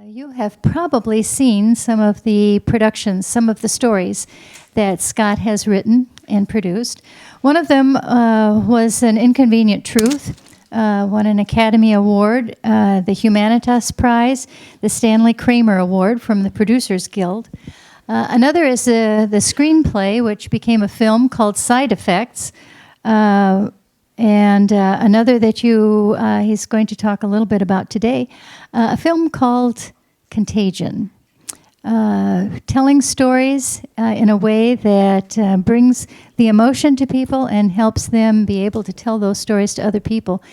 You have probably seen some of the productions, some of the stories that Scott has written and produced. One of them was An Inconvenient Truth, won an Academy Award, the Humanitas Prize, the Stanley Kramer Award from the Producers Guild. Another is the screenplay, which became a film called Side Effects. And another that he's going to talk a little bit about today, a film called Contagion, telling stories in a way that brings the emotion to people and helps them be able to tell those stories to other people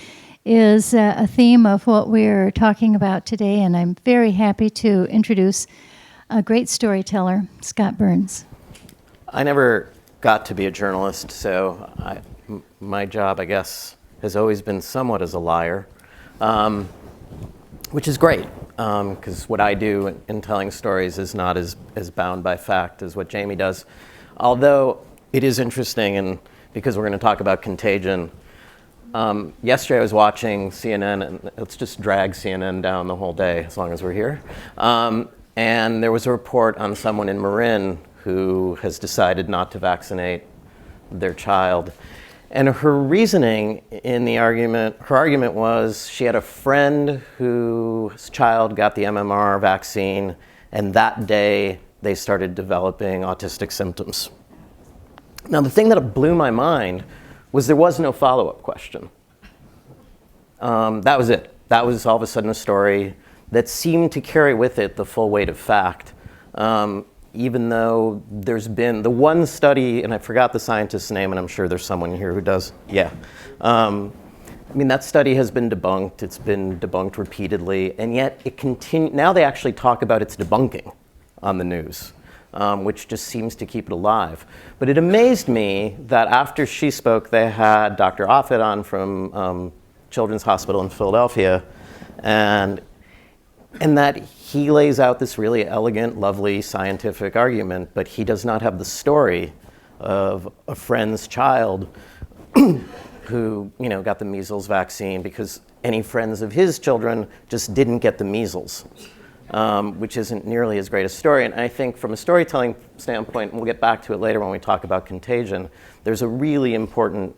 is a theme of what we're talking about today, and I'm very happy to introduce a great storyteller, Scott Burns. I never got to be a journalist, so my job, I guess, has always been somewhat as a liar, which is great, because what I do in telling stories is not as bound by fact as what Jamie does. Although it is interesting, and because we're going to talk about Contagion, yesterday I was watching CNN, and let's just drag CNN down the whole day as long as we're here. And there was a report on someone in Marin who has decided not to vaccinate their child. And her reasoning in the argument, her argument was she had a friend whose child got the MMR vaccine, and that day they started developing autistic symptoms. Now, the thing that blew my mind was there was no follow-up question. That was it. That was all of a sudden a story that seemed to carry with it the full weight of fact. Even though there's been the one study, and I forgot the scientist's name, and I'm sure there's someone here who does. Yeah. I mean, that study has been debunked. It's been debunked repeatedly, and yet it now they actually talk about its debunking on the news, which just seems to keep it alive. But it amazed me that after she spoke, they had Dr. Offit on from Children's Hospital in Philadelphia, and that he lays out this really elegant, lovely scientific argument, but he does not have the story of a friend's child who, got the measles vaccine because any friends of his children just didn't get the measles, which isn't nearly as great a story. And I think from a storytelling standpoint, and we'll get back to it later when we talk about Contagion, there's a really important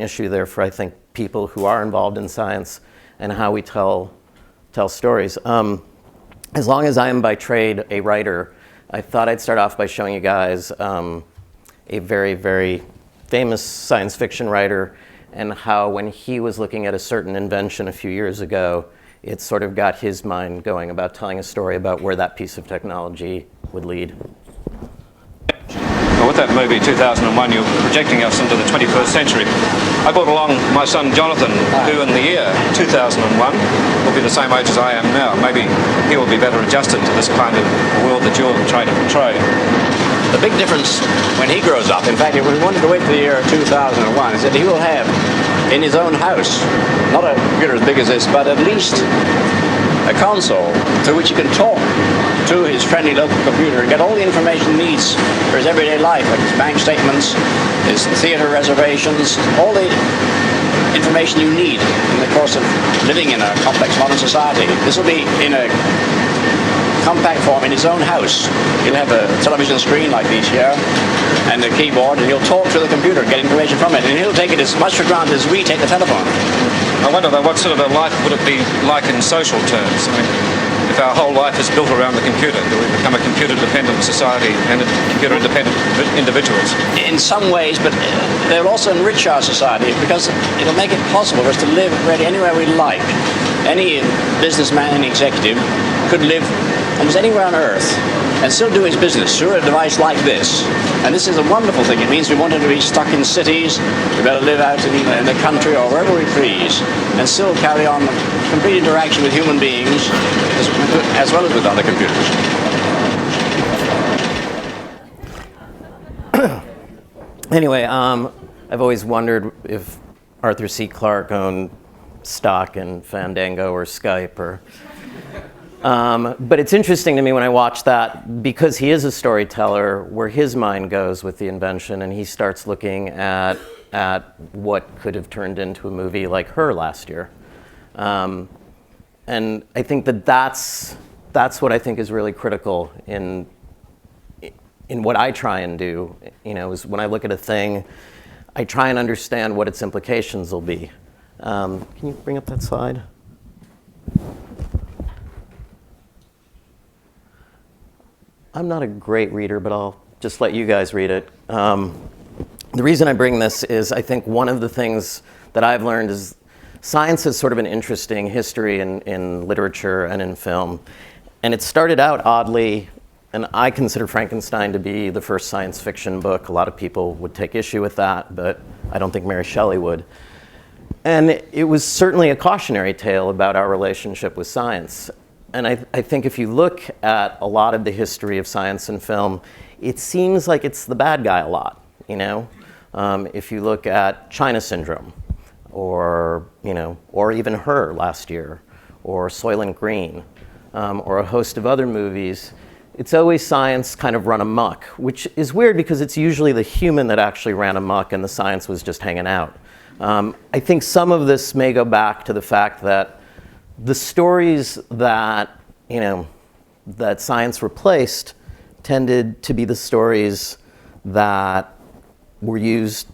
issue there for, I think, people who are involved in science and how we tell stories. As long as I am by trade a writer, I thought I'd start off by showing you guys a very, very famous science fiction writer and how when he was looking at a certain invention a few years ago, it sort of got his mind going about telling a story about where that piece of technology would lead. With that movie 2001, you're projecting us into the 21st century. I brought along my son Jonathan, who in the year 2001 will be the same age as I am now. Maybe he will be better adjusted to this kind of world that you're trying to portray. The big difference when he grows up, in fact, if we wanted to wait for the year 2001, is that he will have in his own house, not a computer as big as this, but at least a console through which he can talk to his friendly local computer and get all the information he needs for his everyday life, like his bank statements, his theater reservations, all the information you need in the course of living in a complex modern society. This will be in a compact form in his own house. He'll have a television screen like these here and a keyboard, and he'll talk to the computer and get information from it, and he'll take it as much for granted as we take the telephone. I wonder though, what sort of a life would it be like in social terms? I mean, if our whole life is built around the computer, do we become a computer-dependent society and computer-independent individuals? In some ways, but they'll also enrich our society because it'll make it possible for us to live really anywhere we like. Any businessman, any executive could live almost anywhere on Earth and still do his business through a device like this. And this is a wonderful thing. It means we wanted to be stuck in cities, we better live out in the country or wherever we please, and still carry on complete interaction with human beings as well as with other computers. Anyway, I've always wondered if Arthur C. Clarke owned stock in Fandango or Skype or... but it's interesting to me when I watch that because he is a storyteller where his mind goes with the invention and he starts looking at what could have turned into a movie like Her last year. And I think that's that's what I think is really critical in what I try and do. Is when I look at a thing, I try and understand what its implications will be. Can you bring up that slide? I'm not a great reader, but I'll just let you guys read it. The reason I bring this is I think one of the things that I've learned is science has sort of an interesting history in literature and in film. And it started out oddly, and I consider Frankenstein to be the first science fiction book. A lot of people would take issue with that, but I don't think Mary Shelley would. And it was certainly a cautionary tale about our relationship with science. And I think if you look at a lot of the history of science and film, it seems like it's the bad guy a lot, If you look at China Syndrome, or even Her last year, or Soylent Green, or a host of other movies, it's always science kind of run amok, which is weird because it's usually the human that actually ran amok and the science was just hanging out. I think some of this may go back to the fact that the stories that, that science replaced tended to be the stories that were used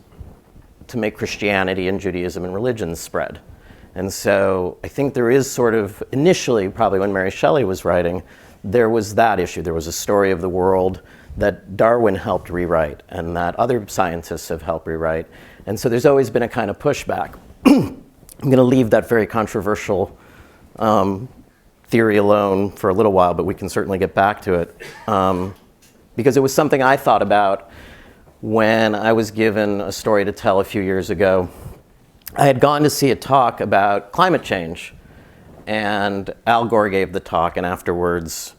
to make Christianity and Judaism and religion spread. And so I think there is sort of, initially, probably when Mary Shelley was writing, there was that issue. There was a story of the world that Darwin helped rewrite and that other scientists have helped rewrite. And so there's always been a kind of pushback. I'm going to leave that very controversial theory alone for a little while, but we can certainly get back to it. Because it was something I thought about when I was given a story to tell a few years ago. I had gone to see a talk about climate change, and Al Gore gave the talk, and afterwards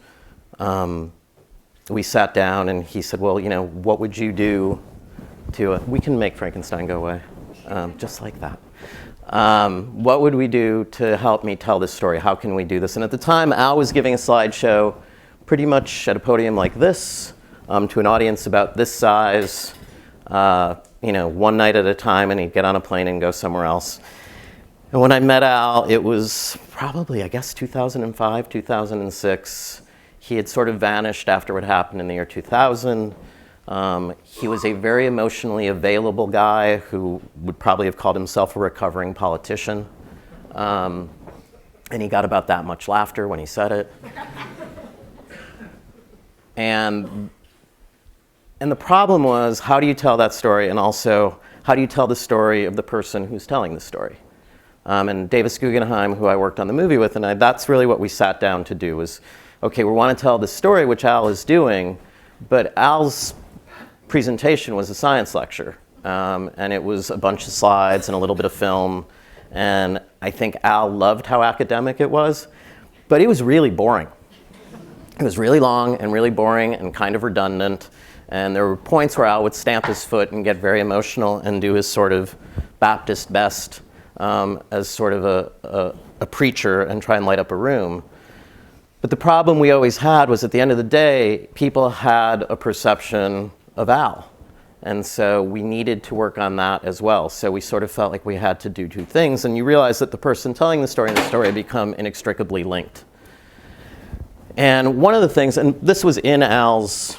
we sat down and he said, well, what would you do to, we can make Frankenstein go away, just like that. What would we do to help me tell this story? How can we do this? And at the time, Al was giving a slideshow pretty much at a podium like this, to an audience about this size, one night at a time, and he'd get on a plane and go somewhere else. And when I met Al, it was probably, I guess, 2005, 2006. He had sort of vanished after what happened in the year 2000. He was a very emotionally available guy who would probably have called himself a recovering politician. And he got about that much laughter when he said it. And the problem was, how do you tell that story? And also, how do you tell the story of the person who's telling the story? And Davis Guggenheim, who I worked on the movie with, and that's really what we sat down to do was, okay, we want to tell the story, which Al is doing, but Al's presentation was a science lecture. And it was a bunch of slides and a little bit of film. And I think Al loved how academic it was, but it was really boring. It was really long and really boring and kind of redundant. And there were points where Al would stamp his foot and get very emotional and do his sort of Baptist best as sort of a preacher and try and light up a room. But the problem we always had was at the end of the day, people had a perception of Al. And so we needed to work on that as well. So we sort of felt like we had to do two things. And you realize that the person telling the story and the story become inextricably linked. And one of the things, and this was in Al's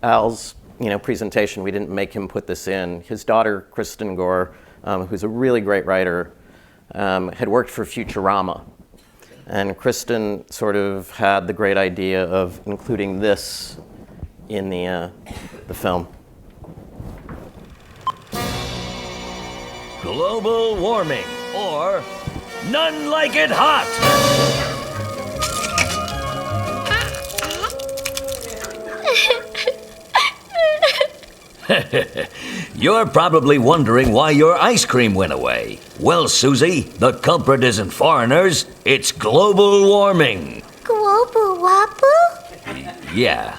presentation. We didn't make him put this in. His daughter, Kristen Gore, who's a really great writer, had worked for Futurama. And Kristen sort of had the great idea of including this in the film. Global warming, or none like it hot. You're probably wondering why your ice cream went away. Well, Susie, the culprit isn't foreigners, it's global warming. Global Wapu? Yeah.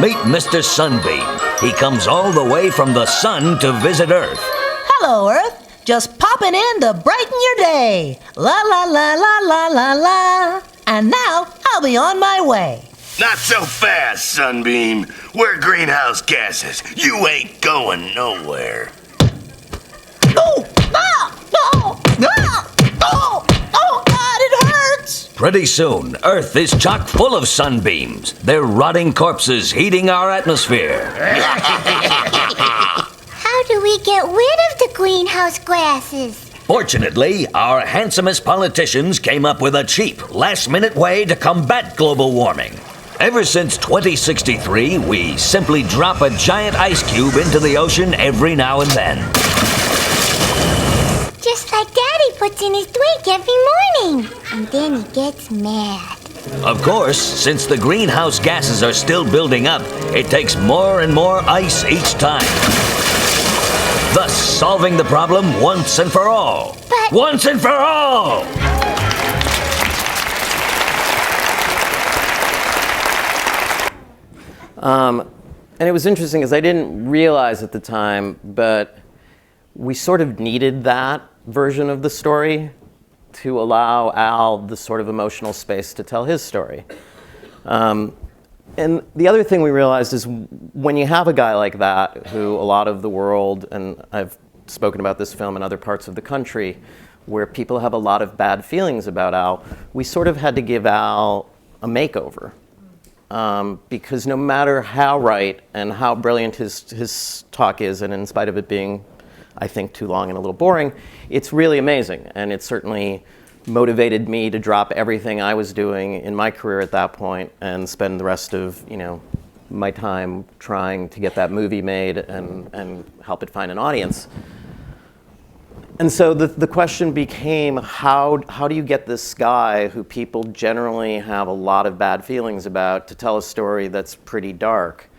Meet Mr. Sunbeam. He comes all the way from the sun to visit Earth. Hello, Earth. Just popping in to brighten your day. La la la la la la la. And now I'll be on my way. Not so fast, Sunbeam. We're greenhouse gases. You ain't going nowhere. Oh! Ah! Oh! Ah! Oh! Oh, God, it hurts! Pretty soon, Earth is chock full of sunbeams. They're rotting corpses heating our atmosphere. How do we get rid of the greenhouse gases? Fortunately, our handsomest politicians came up with a cheap, last-minute way to combat global warming. Ever since 2063, we simply drop a giant ice cube into the ocean every now and then. Just like Daddy puts in his drink every morning. And then he gets mad. Of course, since the greenhouse gases are still building up, it takes more and more ice each time. Thus, solving the problem once and for all. But... Once and for all! And it was interesting because I didn't realize at the time, but we sort of needed that version of the story to allow Al the sort of emotional space to tell his story. And the other thing we realized is when you have a guy like that, who a lot of the world, and I've spoken about this film in other parts of the country, where people have a lot of bad feelings about Al, we sort of had to give Al a makeover. Because no matter how right and how brilliant his talk is, and in spite of it being, I think, too long and a little boring, it's really amazing. And it certainly motivated me to drop everything I was doing in my career at that point and spend the rest of, my time trying to get that movie made and help it find an audience. And so the question became, how do you get this guy who people generally have a lot of bad feelings about to tell a story that's pretty dark?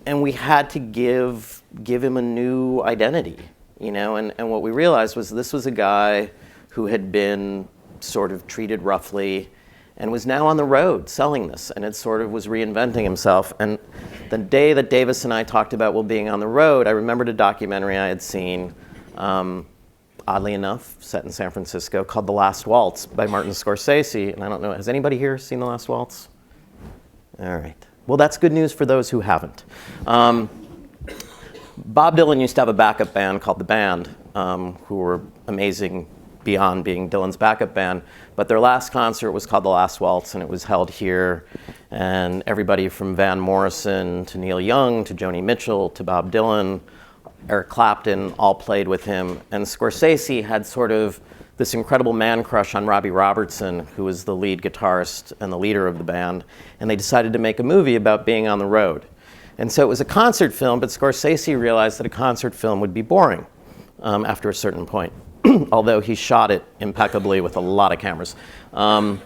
And we had to give him a new identity, and what we realized was this was a guy who had been sort of treated roughly and was now on the road selling this, and it sort of was reinventing himself. And the day that Davis and I talked about being on the road, I remembered a documentary I had seen, oddly enough, set in San Francisco, called The Last Waltz by Martin Scorsese. And I don't know, has anybody here seen The Last Waltz? All right. Well, that's good news for those who haven't. Bob Dylan used to have a backup band called The Band, who were amazing beyond being Dylan's backup band. But their last concert was called The Last Waltz, and it was held here. And everybody from Van Morrison to Neil Young to Joni Mitchell to Bob Dylan, Eric Clapton, all played with him. And Scorsese had sort of this incredible man crush on Robbie Robertson, who was the lead guitarist and the leader of the band. And they decided to make a movie about being on the road. And so it was a concert film, but Scorsese realized that a concert film would be boring after a certain point, although he shot it impeccably with a lot of cameras. And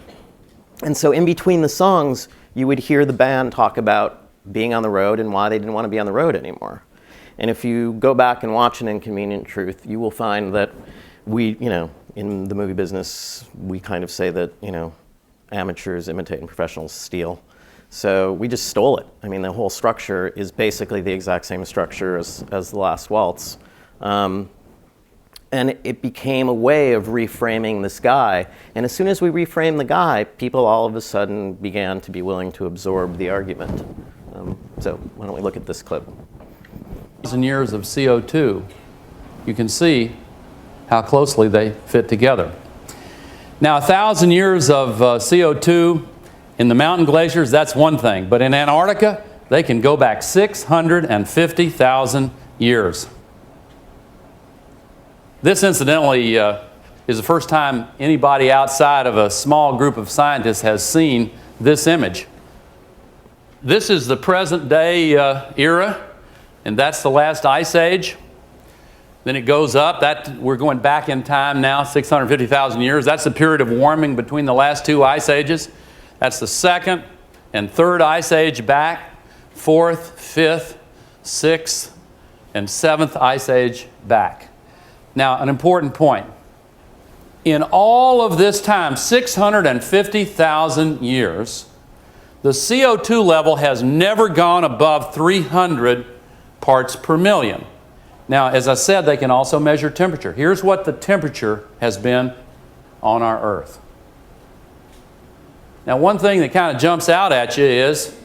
so in between the songs, you would hear the band talk about being on the road and why they didn't want to be on the road anymore. And if you go back and watch An Inconvenient Truth, you will find that we, in the movie business, we kind of say that, amateurs imitate and professionals steal. So we just stole it. I mean, the whole structure is basically the exact same structure as The Last Waltz. And it became a way of reframing this guy. And as soon as we reframed the guy, people all of a sudden began to be willing to absorb the argument. So why don't we look at this clip? Years of CO2, you can see how closely they fit together. Now, 1,000 years of CO2 in the mountain glaciers, that's one thing. But in Antarctica, they can go back 650,000 years. This, incidentally, is the first time anybody outside of a small group of scientists has seen this image. This is the present day era, and that's the last ice age. Then it goes up. We're going back in time now, 650,000 years. That's the period of warming between the last two ice ages. That's the second and third ice age back, fourth, fifth, sixth, and seventh ice age back. Now, an important point. In all of this time, 650,000 years, the CO2 level has never gone above 300 parts per million. Now, as I said, they can also measure temperature. Here's what the temperature has been on our Earth. Now, one thing that kind of jumps out at you is,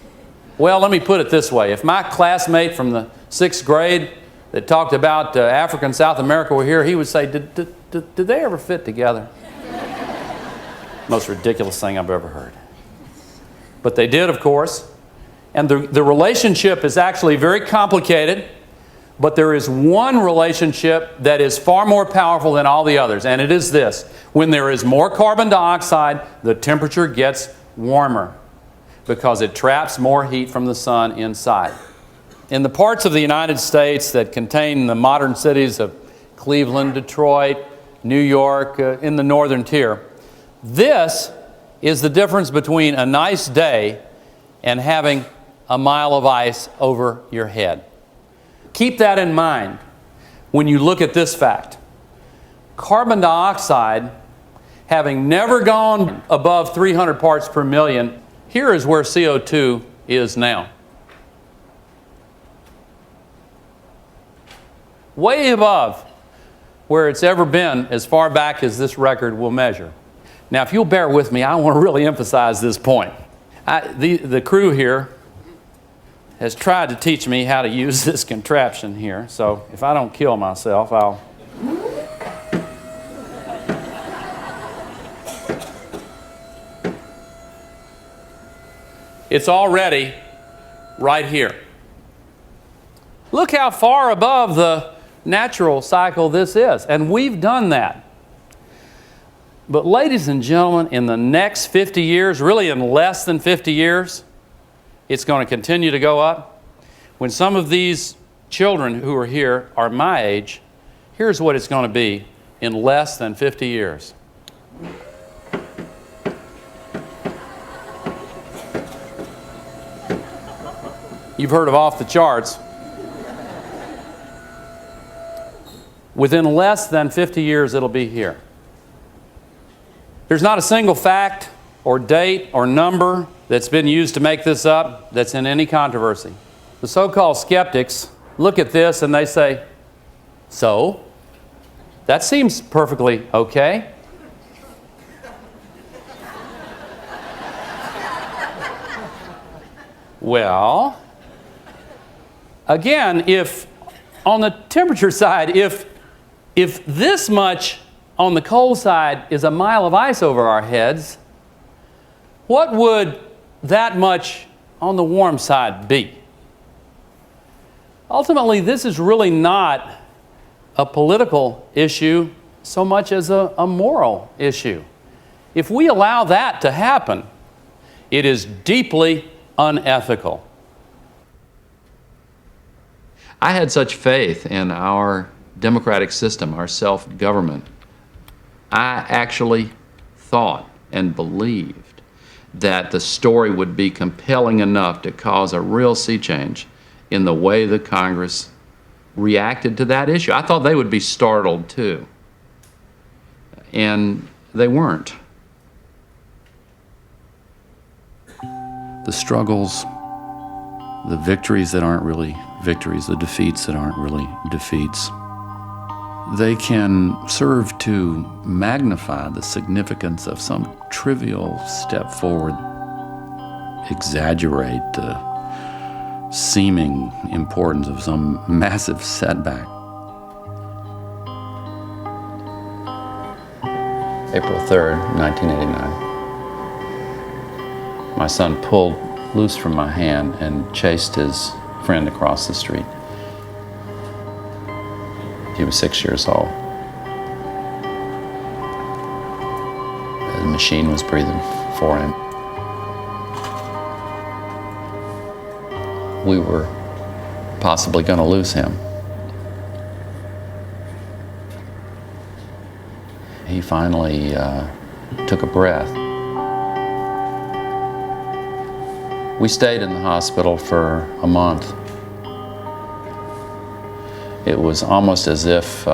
well, let me put it this way. If my classmate from the 6th grade that talked about Africa and South America were here, he would say, did they ever fit together? Most ridiculous thing I've ever heard. But they did, of course. And the relationship is actually very complicated, but there is one relationship that is far more powerful than all the others, and it is this. When there is more carbon dioxide, the temperature gets warmer because it traps more heat from the sun inside. In the parts of the United States that contain the modern cities of Cleveland, Detroit, New York, in the northern tier, this is the difference between a nice day and having a mile of ice over your head. Keep that in mind when you look at this fact. Carbon dioxide, having never gone above 300 parts per million, here is where CO2 is now. Way above where it's ever been as far back as this record will measure. Now, if you'll bear with me, I want to really emphasize this point. The crew here has tried to teach me how to use this contraption here, so if I don't kill myself, I'll... It's already right here. Look how far above the natural cycle this is, and we've done that. But ladies and gentlemen, in the next 50 years, really in less than 50 years, it's going to continue to go up. When some of these children who are here are my age, here's what it's going to be in less than 50 years. You've heard of off the charts. Within less than 50 years, it'll be here. There's not a single fact or date or number that's been used to make this up that's in any controversy. The so-called skeptics look at this and they say, so? That seems perfectly okay. Well, again, if on the temperature side, if this much on the cold side is a mile of ice over our heads, what would that much on the warm side be? Ultimately, this is really not a political issue so much as a moral issue. If we allow that to happen, it is deeply unethical. I had such faith in our democratic system, our self-government. I actually thought and believed that the story would be compelling enough to cause a real sea change in the way the Congress reacted to that issue. I thought they would be startled too. And they weren't. The struggles, the victories that aren't really victories, the defeats that aren't really defeats, they can serve to magnify the significance of some trivial step forward, exaggerate the seeming importance of some massive setback. April 3rd, 1989. My son pulled loose from my hand and chased his friend across the street. He was 6 years old. The machine was breathing for him. We were possibly going to lose him. He finally took a breath. We stayed in the hospital for a month. It was almost as if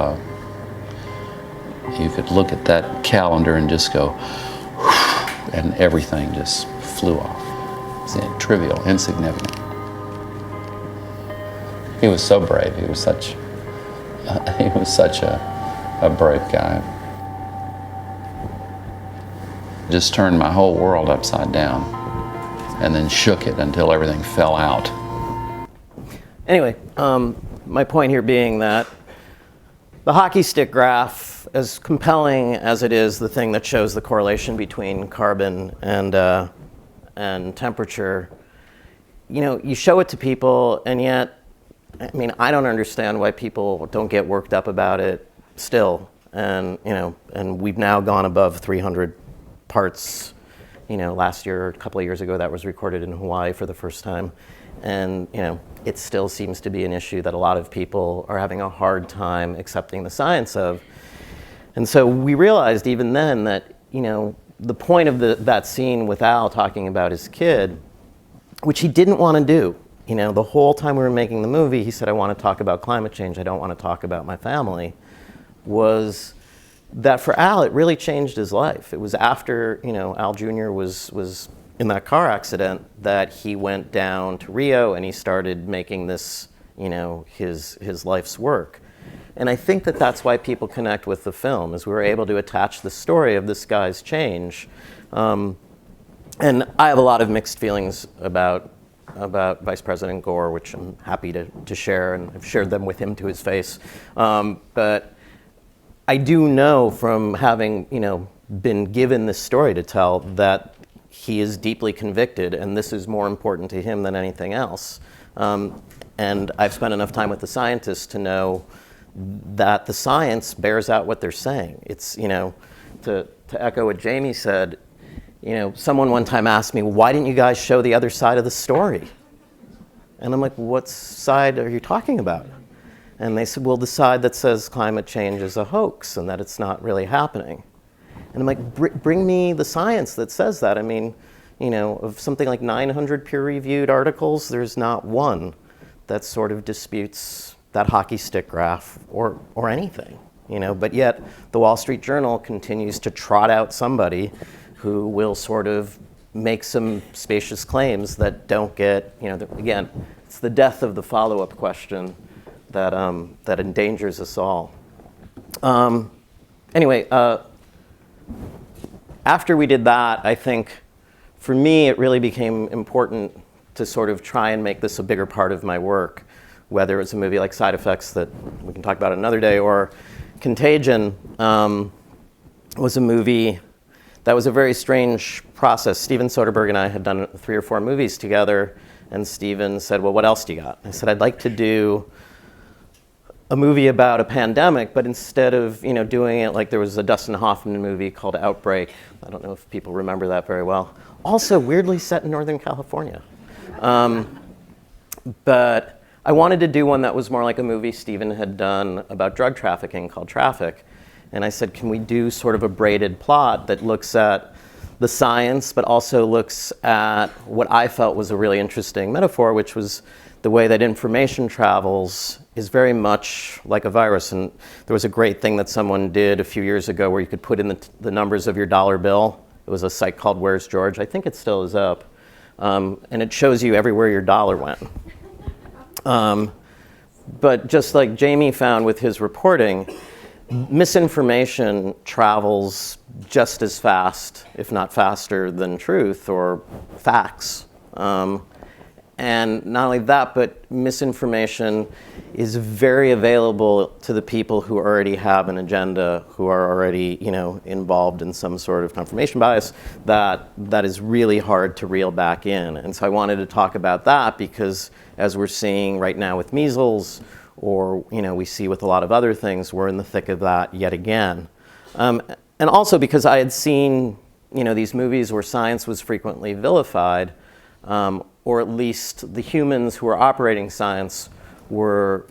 you could look at that calendar and just go, and everything just flew off. It's trivial, insignificant. He was so brave. He was such a brave guy. Just turned my whole world upside down and then shook it until everything fell out. Anyway, my point here being that the hockey stick graph as compelling as it is the thing that shows the correlation between carbon and temperature, you show it to people, and yet, I don't understand why people don't get worked up about it still. And we've now gone above 300 parts. Last year, a couple of years ago, that was recorded in Hawaii for the first time. And, it still seems to be an issue that a lot of people are having a hard time accepting the science of. And so we realized even then that, the point of that scene with Al talking about his kid, which he didn't want to do. The whole time we were making the movie, he said, I want to talk about climate change. I don't want to talk about my family. Was that for Al, it really changed his life. It was after, Al Jr. was in that car accident that he went down to Rio and he started making this, his life's work. And I think that that's why people connect with the film, is we were able to attach the story of this guy's change. And I have a lot of mixed feelings about Vice President Gore, which I'm happy to share, and I've shared them with him to his face. But I do know from having, been given this story to tell that he is deeply convicted, and this is more important to him than anything else. And I've spent enough time with the scientists to know that the science bears out what they're saying. It's, to echo what Jamie said, someone one time asked me, why didn't you guys show the other side of the story? And I'm like, what side are you talking about? And they said, well, the side that says climate change is a hoax and that it's not really happening. And I'm like, bring me the science that says that. Of something like 900 peer-reviewed articles, there's not one that sort of disputes that hockey stick graph or anything. But yet the Wall Street Journal continues to trot out somebody who will sort of make some spacious claims that don't get, again, it's the death of the follow-up question that endangers us all. Anyway, after we did that, I think for me it really became important to sort of try and make this a bigger part of my work, whether it's a movie like Side Effects that we can talk about another day, or Contagion was a movie that was a very strange process. Steven Soderbergh and I had done 3 or 4 movies together, and Steven said, well, what else do you got? I said, I'd like to do a movie about a pandemic, but instead of doing it like there was a Dustin Hoffman movie called Outbreak. I don't know if people remember that very well. Also weirdly set in Northern California. But I wanted to do one that was more like a movie Steven had done about drug trafficking called Traffic. And I said, can we do sort of a braided plot that looks at the science, but also looks at what I felt was a really interesting metaphor, which was the way that information travels is very much like a virus. And there was a great thing that someone did a few years ago where you could put in the numbers of your dollar bill. It was a site called Where's George? I think it still is up. And it shows you everywhere your dollar went. But just like Jamie found with his reporting, misinformation travels just as fast, if not faster, than truth or facts. And not only that, but misinformation is very available to the people who already have an agenda, who are already, involved in some sort of confirmation bias that is really hard to reel back in. And so I wanted to talk about that because as we're seeing right now with measles, or we see with a lot of other things, we're in the thick of that yet again. And also because I had seen, these movies where science was frequently vilified, or at least the humans who were operating science were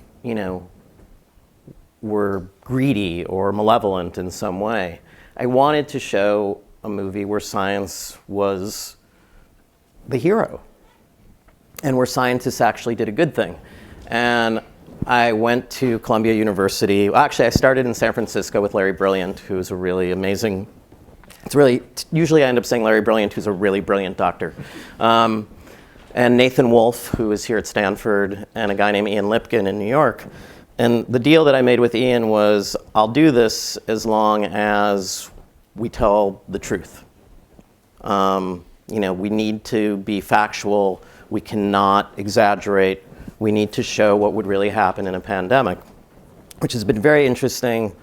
greedy or malevolent in some way. I wanted to show a movie where science was the hero and where scientists actually did a good thing. And I went to Columbia University. Well, actually, I started in San Francisco with Larry Brilliant, who's a really amazing, usually I end up saying Larry Brilliant, who's a really brilliant doctor. And Nathan Wolfe, who is here at Stanford, and a guy named Ian Lipkin in New York. And the deal that I made with Ian was, I'll do this as long as we tell the truth. We need to be factual. We cannot exaggerate. We need to show what would really happen in a pandemic, which has been very interesting,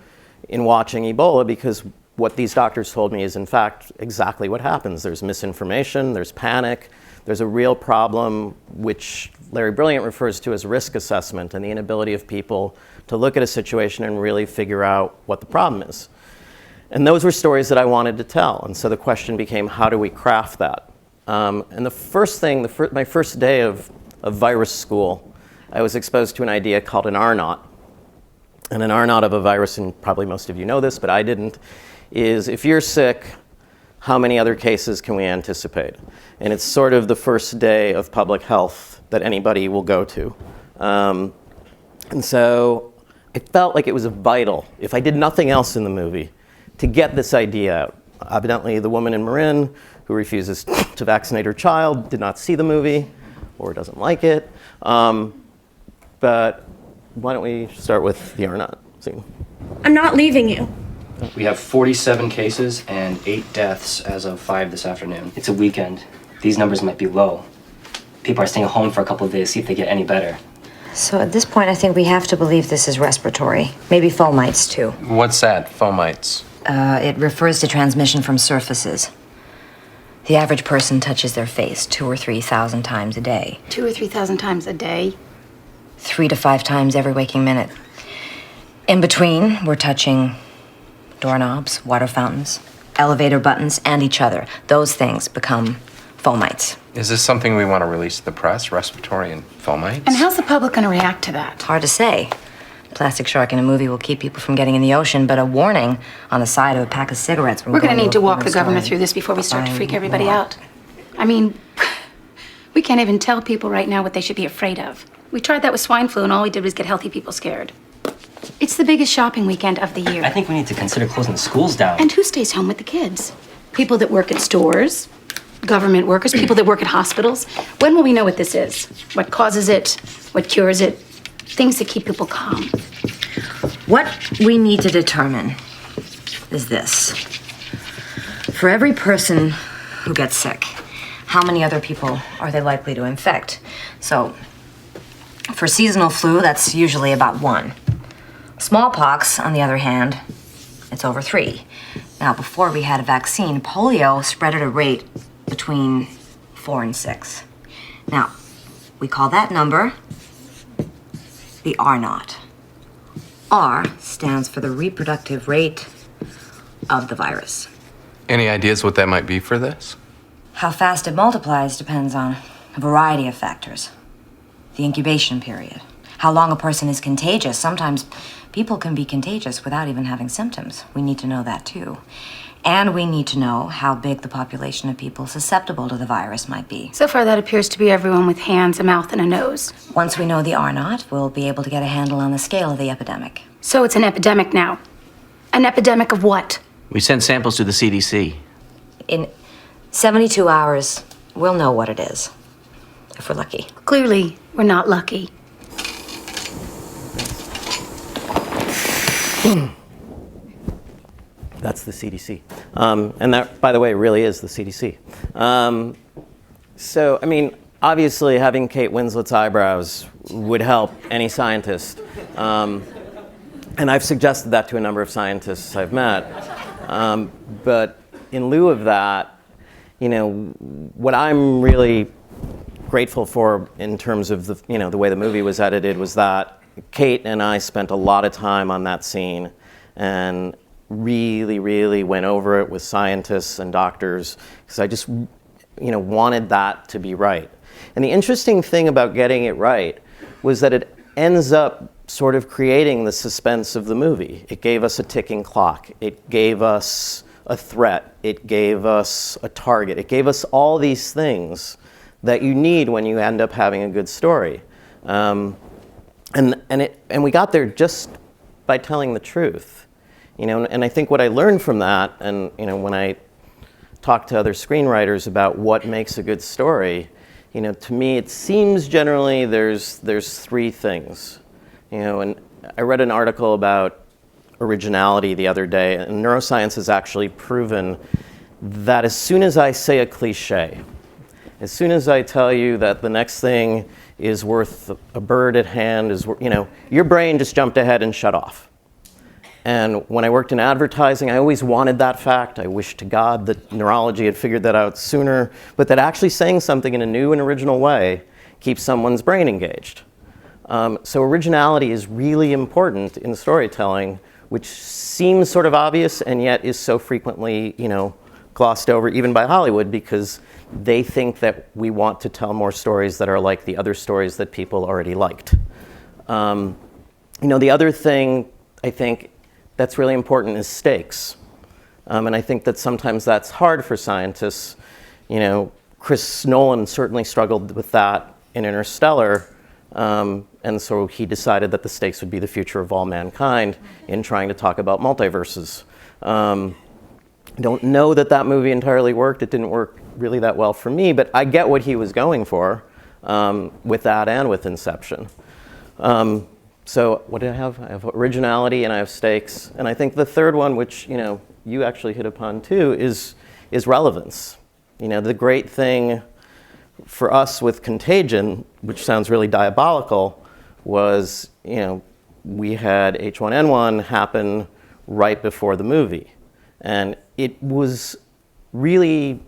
in watching Ebola, because what these doctors told me is in fact exactly what happens. There's misinformation, there's panic, there's a real problem which Larry Brilliant refers to as risk assessment and the inability of people to look at a situation and really figure out what the problem is. And those were stories that I wanted to tell. And so the question became, how do we craft that? And the first thing, my first day of virus school, I was exposed to an idea called an R-naught. And an R-naught of a virus, and probably most of you know this, but I didn't, is if you're sick, how many other cases can we anticipate? And it's sort of the first day of public health that anybody will go to. And so it felt like it was vital, if I did nothing else in the movie, to get this idea out. Evidently, the woman in Marin who refuses to vaccinate her child did not see the movie or doesn't like it. But why don't we start with the R-naught scene? I'm not leaving you. We have 47 cases and 8 deaths as of 5 this afternoon. It's a weekend. These numbers might be low. People are staying home for a couple of days, see if they get any better. So at this point, I think we have to believe this is respiratory. Maybe fomites, too. What's that, fomites? It refers to transmission from surfaces. The average person touches their face 2,000 or 3,000 times a day. 2,000 or 3,000 times a day? 3 to 5 times every waking minute. In between, we're touching doorknobs, water fountains, elevator buttons, and each other. Those things become fomites. Is this something we want to release to the press, respiratory and fomites? And how's the public going to react to that? Hard to say. Plastic shark in a movie will keep people from getting in the ocean, but a warning on the side of a pack of cigarettes will We're going to need to walk a the governor story. through this before we start to freak everybody out. I mean, we can't even tell people right now what they should be afraid of. We tried that with swine flu, and all we did was get healthy people scared. It's the biggest shopping weekend of the year. I think we need to consider closing the schools down. And who stays home with the kids? People that work at stores, government workers, people that work at hospitals. When will we know what this is? What causes it? What cures it? Things that keep people calm. What we need to determine is this. For every person who gets sick, how many other people are they likely to infect? So, for seasonal flu, that's usually about 1. Smallpox, on the other hand, it's over 3. Now, before we had a vaccine, polio spread at a rate between 4 and 6. Now, we call that number the R-naught. R stands for the reproductive rate of the virus. Any ideas what that might be for this? How fast it multiplies depends on a variety of factors. The incubation period, how long a person is contagious. Sometimes people can be contagious without even having symptoms. We need to know that too. And we need to know how big the population of people susceptible to the virus might be. So far, that appears to be everyone with hands, a mouth, and a nose. Once we know the R-naught, we'll be able to get a handle on the scale of the epidemic. So it's an epidemic now. An epidemic of what? We send samples to the CDC. In 72 hours, we'll know what it is, if we're lucky. Clearly, we're not lucky. That's the CDC. And that, by the way, really is the CDC. So, I mean, obviously having Kate Winslet's eyebrows would help any scientist. And I've suggested that to a number of scientists I've met. But in lieu of that, you know, what I'm really grateful for in terms of the, you know, the way the movie was edited was that Kate and I spent a lot of time on that scene and really went over it with scientists and doctors because I just, you know, wanted that to be right. And the interesting thing about getting it right was that it ends up sort of creating the suspense of the movie. It gave us a ticking clock. It gave us a threat. It gave us a target. It gave us all these things that you need when you end up having a good story. And we got there just by telling the truth. You know, and I think what I learned from that, and you know, when I talk to other screenwriters about what makes a good story, you know, to me it seems generally there's 3 things. You know, and I read an article about originality the other day, and neuroscience has actually proven that as soon as I say a cliche, as soon as I tell you that the next thing is worth a bird at hand, is, you know, your brain just jumped ahead and shut off. And when I worked in advertising, I always wanted that fact. I wish to God that neurology had figured that out sooner, but that actually saying something in a new and original way keeps someone's brain engaged. So originality is really important in storytelling, which seems sort of obvious and yet is so frequently, glossed over even by Hollywood, because they think that we want to tell more stories that are like the other stories that people already liked. The other thing I think that's really important is stakes. And I think that sometimes that's hard for scientists. Chris Nolan certainly struggled with that in Interstellar. And so he decided that the stakes would be the future of all mankind in trying to talk about multiverses. I don't know that that movie entirely worked. It didn't work really that well for me, but I get what he was going for with that and with Inception. So what do I have? I have originality and I have stakes. And I think the third one, which you actually hit upon too, is relevance. The great thing for us with Contagion, which sounds really diabolical, was we had H1N1 happen right before the movie. And it was really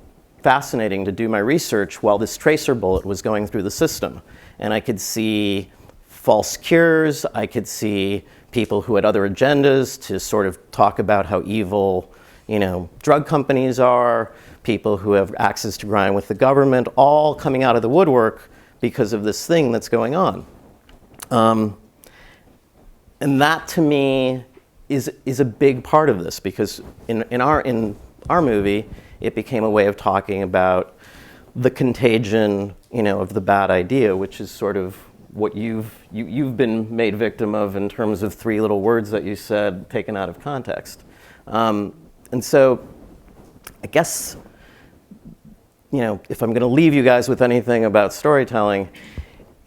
fascinating to do my research while this tracer bullet was going through the system. And I could see false cures, I could see people who had other agendas to sort of talk about how evil, drug companies are, people who have axes to grind with the government, all coming out of the woodwork because of this thing that's going on. And that to me is a big part of this, because in our movie, it became a way of talking about the contagion, of the bad idea, which is sort of what you've been made victim of in terms of 3 little words that you said taken out of context. And so I guess, if I'm going to leave you guys with anything about storytelling,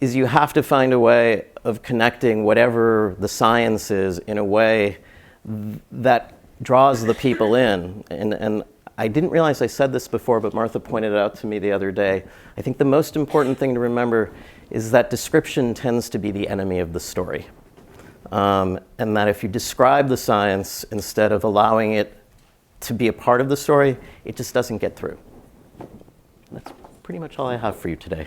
is you have to find a way of connecting whatever the science is in a way that draws the people in. And I didn't realize I said this before, but Martha pointed it out to me the other day. I think the most important thing to remember is that description tends to be the enemy of the story. And that if you describe the science instead of allowing it to be a part of the story, it just doesn't get through. That's pretty much all I have for you today.